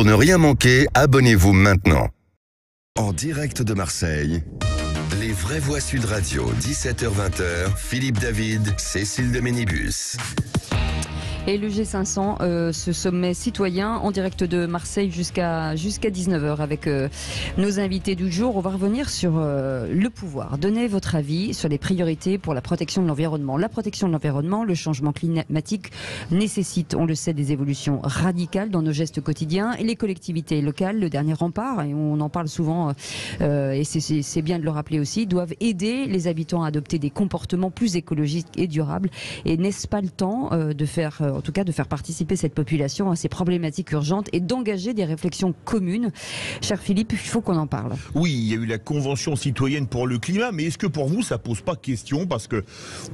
Pour ne rien manquer, abonnez-vous maintenant. En direct de Marseille, les vraies voix Sud Radio, 17h-20h, Philippe David, Cécile de Ménibus. Et le G500, ce sommet citoyen en direct de Marseille jusqu'à 19h avec nos invités du jour. On va revenir sur le pouvoir. Donnez votre avis sur les priorités pour la protection de l'environnement. La protection de l'environnement, le changement climatique nécessite, on le sait, des évolutions radicales dans nos gestes quotidiens. Et les collectivités locales, le dernier rempart, et on en parle souvent, et c'est bien de le rappeler aussi, doivent aider les habitants à adopter des comportements plus écologiques et durables. Et n'est-ce pas le temps de faire participer cette population à ces problématiques urgentes et d'engager des réflexions communes? Cher Philippe, il faut qu'on en parle. Oui, il y a eu la Convention citoyenne pour le climat, mais est-ce que pour vous ça pose pas question? Parce que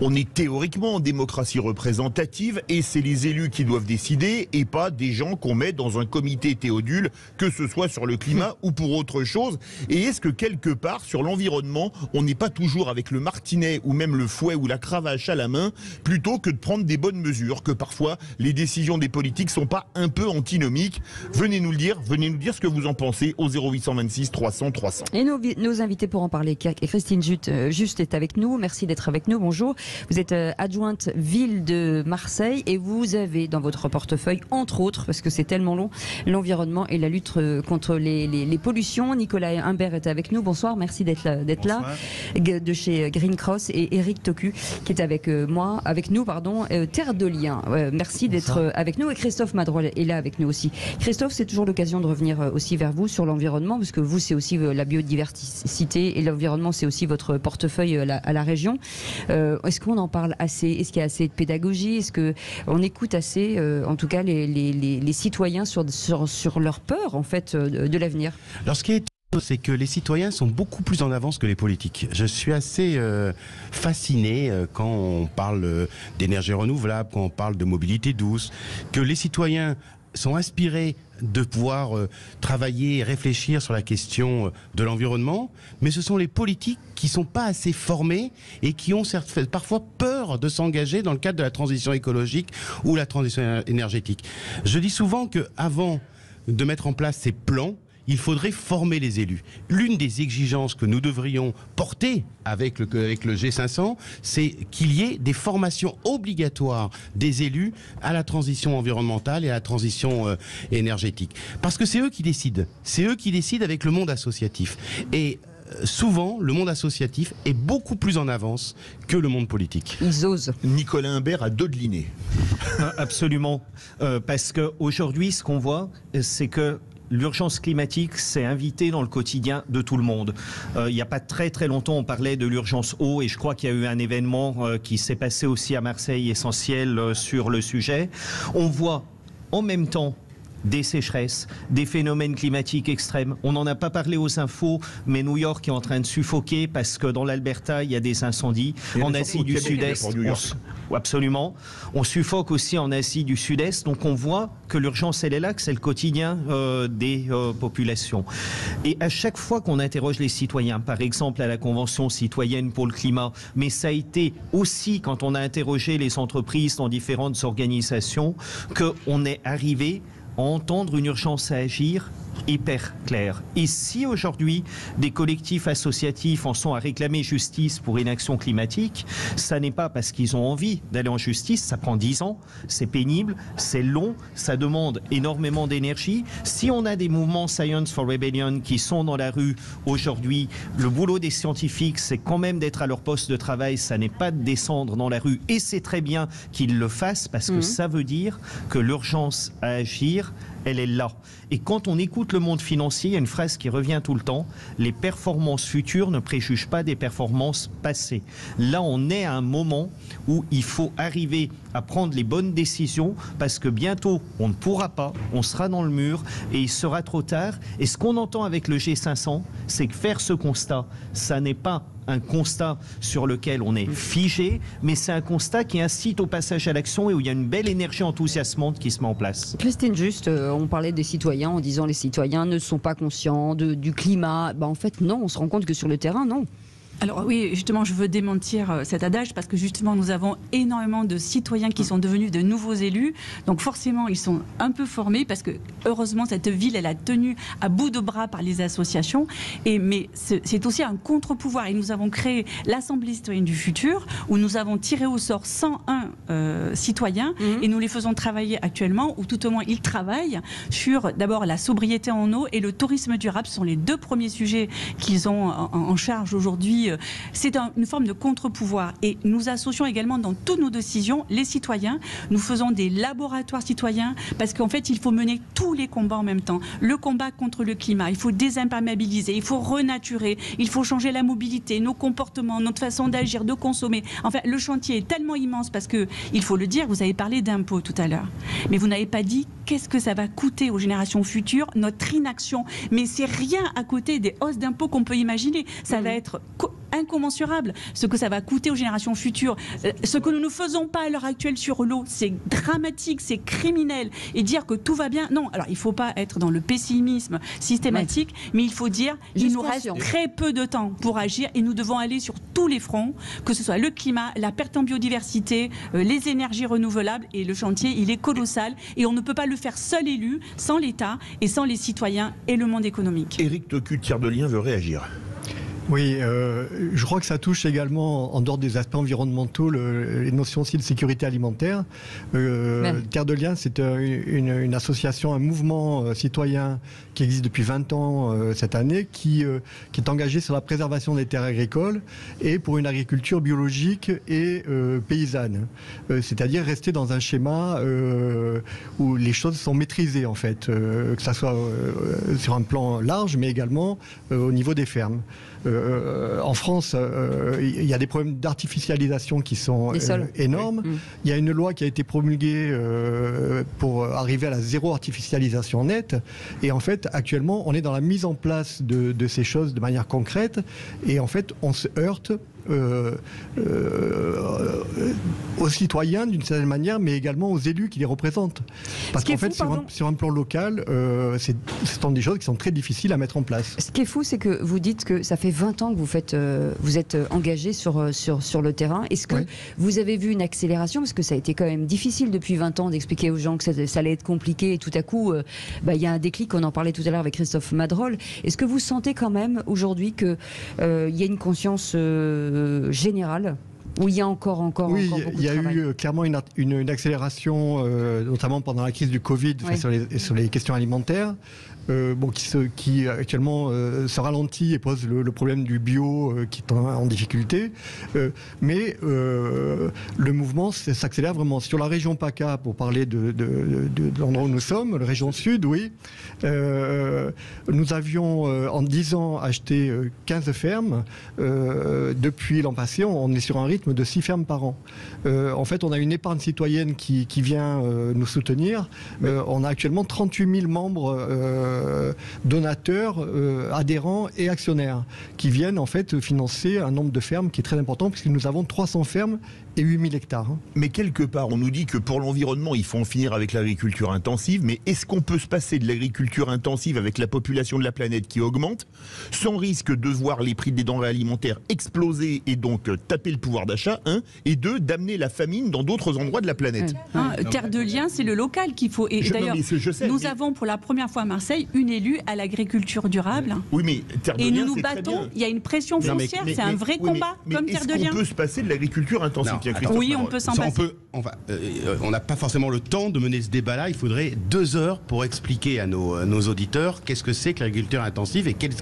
on est théoriquement en démocratie représentative et c'est les élus qui doivent décider et pas des gens qu'on met dans un comité théodule, que ce soit sur le climat ou pour autre chose. Et est-ce que quelque part sur l'environnement, on n'est pas toujours avec le martinet ou même le fouet ou la cravache à la main, plutôt que de prendre des bonnes mesures, que parfois les décisions des politiques sont pas un peu antinomiques? Venez nous dire ce que vous en pensez au 0826 300 300. Et nos invités pour en parler, Christine Juste est avec nous. Merci d'être avec nous. Bonjour. Vous êtes adjointe ville de Marseille et vous avez dans votre portefeuille, entre autres, parce que c'est tellement long, l'environnement et la lutte contre les pollutions. Nicolas Humbert est avec nous. Bonsoir. Merci d'être là. De chez Green Cross, et Eric Tocu qui est avec nous, Terre de Liens. Merci d'être avec nous, et Christophe Madrol est là avec nous aussi. Christophe, c'est toujours l'occasion de revenir aussi vers vous sur l'environnement, parce que vous, c'est aussi la biodiversité, et l'environnement, c'est aussi votre portefeuille à la région. Est-ce qu'on en parle assez? Est-ce qu'il y a assez de pédagogie? Est-ce qu'on écoute assez, en tout cas, les citoyens sur leur peur, en fait, de l'avenir? Alors, ce qui est c'est que les citoyens sont beaucoup plus en avance que les politiques. Je suis assez fasciné quand on parle d'énergie renouvelable, quand on parle de mobilité douce, que les citoyens sont inspirés de pouvoir travailler et réfléchir sur la question de l'environnement, mais ce sont les politiques qui ne sont pas assez formés et qui ont parfois peur de s'engager dans le cadre de la transition écologique ou la transition énergétique. Je dis souvent qu'avant de mettre en place ces plans, il faudrait former les élus. L'une des exigences que nous devrions porter avec le G500, c'est qu'il y ait des formations obligatoires des élus à la transition environnementale et à la transition énergétique. Parce que c'est eux qui décident. C'est eux qui décident avec le monde associatif. Et souvent, le monde associatif est beaucoup plus en avance que le monde politique. Ils osent. Nicolas Humbert a dodelinné. Absolument. Parce qu'aujourd'hui, ce qu'on voit, c'est que l'urgence climatique s'est invitée dans le quotidien de tout le monde. Il n'y a pas très très longtemps, on parlait de l'urgence eau, et je crois qu'il y a eu un événement qui s'est passé aussi à Marseille essentiel sur le sujet. On voit en même temps des sécheresses, des phénomènes climatiques extrêmes. On n'en a pas parlé aux infos, mais New York est en train de suffoquer parce que dans l'Alberta, il y a des incendies. En Asie du Sud-Est, absolument. On suffoque aussi en Asie du Sud-Est. Donc on voit que l'urgence, elle est là, que c'est le quotidien des populations. Et à chaque fois qu'on interroge les citoyens, par exemple à la Convention citoyenne pour le climat, mais ça a été aussi quand on a interrogé les entreprises dans différentes organisations, qu'on est arrivé à entendre une urgence à agir hyper claire. Et si aujourd'hui des collectifs associatifs en sont à réclamer justice pour inaction climatique, ça n'est pas parce qu'ils ont envie d'aller en justice, ça prend 10 ans, c'est pénible, c'est long, ça demande énormément d'énergie. Si on a des mouvements Science for Rebellion qui sont dans la rue aujourd'hui, le boulot des scientifiques, c'est quand même d'être à leur poste de travail, ça n'est pas de descendre dans la rue, et c'est très bien qu'ils le fassent parce que ça veut dire que l'urgence à agir, elle est là. Et quand on écoute le monde financier, il y a une phrase qui revient tout le temps: les performances futures ne préjugent pas des performances passées. Là, on est à un moment où il faut arriver à prendre les bonnes décisions parce que bientôt, on ne pourra pas, on sera dans le mur et il sera trop tard. Et ce qu'on entend avec le G500, c'est que faire ce constat, ça n'est pas un constat sur lequel on est figé, mais c'est un constat qui incite au passage à l'action et où il y a une belle énergie enthousiasmante qui se met en place. Christine Juste, on parlait des citoyens en disant les citoyens ne sont pas conscients du climat. En fait, non, on se rend compte que sur le terrain, non. Alors oui, justement, je veux démentir cet adage parce que justement, nous avons énormément de citoyens qui sont devenus de nouveaux élus. Donc forcément, ils sont un peu formés parce que heureusement, cette ville, elle a tenu à bout de bras par les associations. Mais c'est aussi un contre-pouvoir. Et nous avons créé l'Assemblée citoyenne du futur où nous avons tiré au sort 101 citoyens et nous les faisons travailler actuellement, ou tout au moins ils travaillent sur d'abord la sobriété en eau et le tourisme durable. Ce sont les 2 premiers sujets qu'ils ont en charge aujourd'hui. C'est une forme de contre-pouvoir et nous associons également dans toutes nos décisions les citoyens. Nous faisons des laboratoires citoyens parce qu'en fait il faut mener tous les combats en même temps. Le combat contre le climat, il faut désimperméabiliser, il faut renaturer, il faut changer la mobilité, nos comportements, notre façon d'agir, de consommer. Enfin, le chantier est tellement immense parce que, il faut le dire, vous avez parlé d'impôts tout à l'heure, mais vous n'avez pas dit qu'est-ce que ça va coûter aux générations futures, notre inaction. Mais c'est rien à côté des hausses d'impôts qu'on peut imaginer. Ça va être incommensurable ce que ça va coûter aux générations futures. Ce que nous ne faisons pas à l'heure actuelle sur l'eau, c'est dramatique, c'est criminel. Et dire que tout va bien, non. Alors il ne faut pas être dans le pessimisme systématique, mais il faut dire qu'il nous reste très peu de temps pour agir et nous devons aller sur tous les fronts, que ce soit le climat, la perte en biodiversité, les énergies renouvelables, et le chantier il est colossal et on ne peut pas le faire seul élu, sans l'État et sans les citoyens et le monde économique. Éric Tocu, Tiers de Liens, veut réagir. Oui, je crois que ça touche également, en dehors des aspects environnementaux, les notions aussi de sécurité alimentaire. Terre de Liens, c'est une association, un mouvement citoyen qui existe depuis 20 ans cette année, qui est engagé sur la préservation des terres agricoles et pour une agriculture biologique et paysanne. C'est-à-dire rester dans un schéma où les choses sont maîtrisées, en fait, que ça soit sur un plan large, mais également au niveau des fermes. En France, il y a des problèmes d'artificialisation qui sont énormes. Il y a une loi qui a été promulguée pour arriver à la zéro artificialisation nette. Et en fait, actuellement, on est dans la mise en place de ces choses de manière concrète. Et en fait, on se heurte aux citoyens d'une certaine manière, mais également aux élus qui les représentent. Parce qu'en fait, sur un plan local, ce sont des choses qui sont très difficiles à mettre en place. Ce qui est fou, c'est que vous dites que ça fait 20 ans que vous êtes engagé sur le terrain. Est-ce que vous avez vu une accélération? Parce que ça a été quand même difficile depuis 20 ans d'expliquer aux gens que ça allait être compliqué, et tout à coup, il y a un déclic, on en parlait tout à l'heure avec Christophe Madrol. Est-ce que vous sentez quand même aujourd'hui qu'il y a une conscience générale, où il y a encore beaucoup de travail? Oui, il y a eu clairement une accélération, notamment pendant la crise du Covid, sur les questions alimentaires. Qui actuellement se ralentit et pose le problème du bio qui est en difficulté. Mais le mouvement s'accélère vraiment. Sur la région PACA, pour parler de l'endroit où nous sommes, la région sud, oui, nous avions en 10 ans acheté 15 fermes. Depuis l'an passé, on est sur un rythme de 6 fermes par an. En fait, on a une épargne citoyenne qui vient nous soutenir. On a actuellement 38 000 membres donateurs, adhérents et actionnaires qui viennent en fait financer un nombre de fermes qui est très important, puisque nous avons 300 fermes et 8000 hectares. Mais quelque part, on nous dit que pour l'environnement, il faut en finir avec l'agriculture intensive. Mais est-ce qu'on peut se passer de l'agriculture intensive avec la population de la planète qui augmente, sans risque de voir les prix des denrées alimentaires exploser et donc taper le pouvoir d'achat, et deux, d'amener la famine dans d'autres endroits de la planète? Terre de Liens, c'est le local qu'il faut. Et d'ailleurs, nous avons pour la première fois à Marseille une élue à l'agriculture durable. Oui, mais Terre de Liens, et nous nous battons. Il y a une pression foncière, c'est un vrai combat, comme Terre de Liens. Est-ce qu'on peut se passer de l'agriculture intensive? Oui, on peut s'en passer. On n'a pas forcément le temps de mener ce débat-là. Il faudrait 2 heures pour expliquer à nos auditeurs qu'est-ce que c'est que l'agriculture intensive et quelles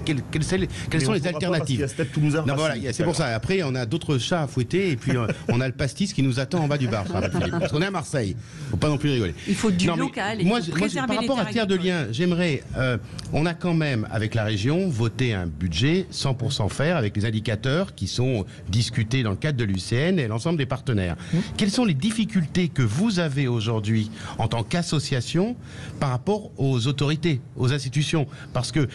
sont les alternatives. C'est pour ça. Après, on a d'autres chats à fouetter et puis on a le pastis qui nous attend en bas du bar. Parce qu'on est à Marseille. Faut pas non plus rigoler. Il faut du local. Moi, par rapport à Terre de Liens, j'aimerais. On a quand même, avec la région, voté un budget 100% fer avec les indicateurs qui sont discutés dans le cadre de l'UCN et l'ensemble des partenaires. Quelles sont les difficultés que vous avez aujourd'hui en tant qu'association par rapport aux autorités, aux institutions? Parce que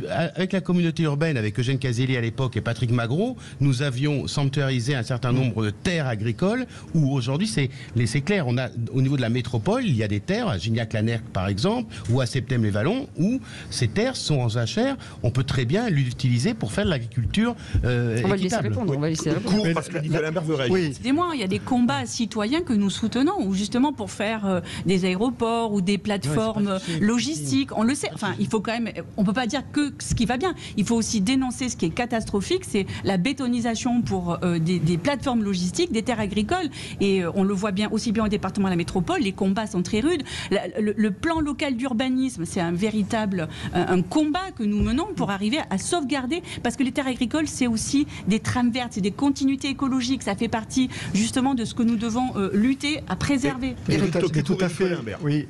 avec la communauté urbaine, avec Eugène Caselli à l'époque et Patrick Magro, nous avions sanctuarisé un certain certain nombre de terres agricoles où aujourd'hui c'est clair. On a au niveau de la métropole, il y a des terres à Gignac-Lanerque par exemple, ou à Septem-les-Vallons, où ces terres sont en jachère. On peut très bien l'utiliser pour faire de l'agriculture équitable. On va laisser répondre. Parce que Nicolas Imbert veut réagir. Oui. Excusez-moi, il y a des combats citoyens que nous soutenons, ou justement pour faire des aéroports ou des plateformes logistiques. On le sait. Enfin, il faut quand même. On peut pas dire que ce qui va bien. Il faut aussi dénoncer ce qui est catastrophique, c'est la bétonisation pour des plateformes logistiques, des terres agricoles. Et on le voit bien aussi bien au département de la métropole. Les combats sont très rudes. Le plan local d'urbanisme, c'est un véritable un combat que nous menons pour arriver à sauvegarder, parce que les terres agricoles, c'est aussi des trames vertes, c'est des continuités écologiques. Ça fait partie justement de ce que nous devons lutter à préserver. Tout à fait. Oui.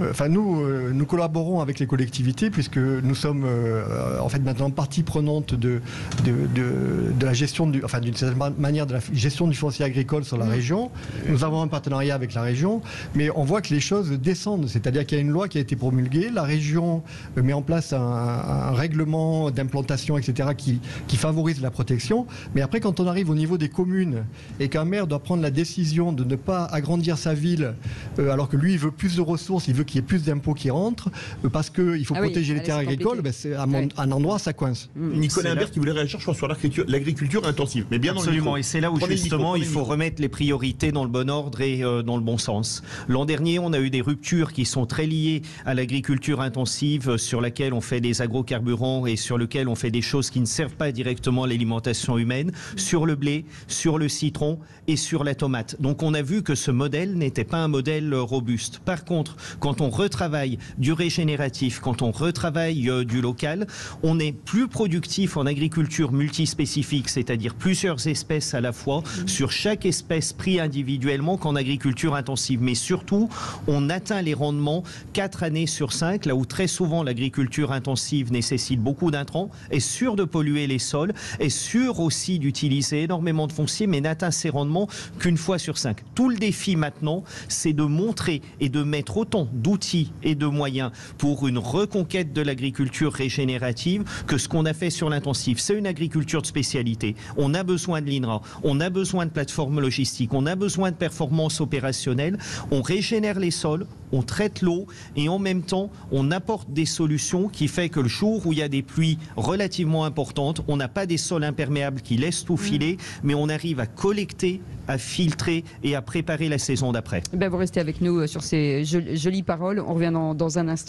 Enfin, nous collaborons avec les collectivités puisque nous sommes en fait maintenant partie prenante de la gestion d'une certaine manière de la gestion du foncier agricole sur la région. Nous avons un partenariat avec la région, mais on voit que les choses descendent. C'est-à-dire qu'il y a une loi qui a été promulguée, la région met en place un règlement d'implantation, etc., qui favorise la protection. Mais après, quand on arrive au niveau des communes et qu'un maire doit prendre la décision de ne pas agrandir sa ville, alors que lui, il veut plus de ressources, il veut qu'il y ait plus d'impôts qui rentrent, parce qu'il faut protéger les terres agricoles, c'est à un endroit, ça coince. Nicolas Imbert qui voulait réagir, je pense, sur l'agriculture intensive. Mais bien absolument, et c'est là où justement il faut remettre les priorités dans le bon ordre et dans le bon sens. L'an dernier, on a eu des ruptures qui sont très liées à l'agriculture intensive, sur laquelle on fait des agrocarburants et sur lequel on fait des choses qui ne servent pas directement à l'alimentation humaine, sur le blé, sur le citron et sur la tomate. Donc on a vu que ce modèle n'était pas un modèle robuste. Par contre, quand on retravaille du régénératif, quand on retravaille du local, on est plus productif en agriculture multispécifique, c'est-à-dire plusieurs espèces à la fois, sur chaque espèce pris individuellement, qu'en agriculture intensive. Mais surtout, on atteint les rendements 4 années sur 5, là où très souvent l'agriculture intensive nécessite beaucoup d'intrants, est sûre de polluer les sols, est sûre aussi d'utiliser énormément de foncier, mais n'atteint ses rendements qu'une fois sur 5. Tout le défi maintenant, c'est de montrer et de mettre autant d'outils et de moyens pour une reconquête de l'agriculture régénérative que ce qu'on a fait sur l'intensif. C'est une agriculture de spécialité. On a besoin de l'INRA, on a besoin de plateformes logistiques, on a besoin de performances opérationnelles, on régénère les sols, on traite l'eau et en même temps, on apporte des solutions qui fait que le jour où il y a des pluies relativement importantes, on n'a pas des sols imperméables qui laissent tout filer, mais on arrive à collecter, à filtrer et à préparer la saison d'après. Vous restez avec nous sur ces jolies paroles. On revient dans un instant.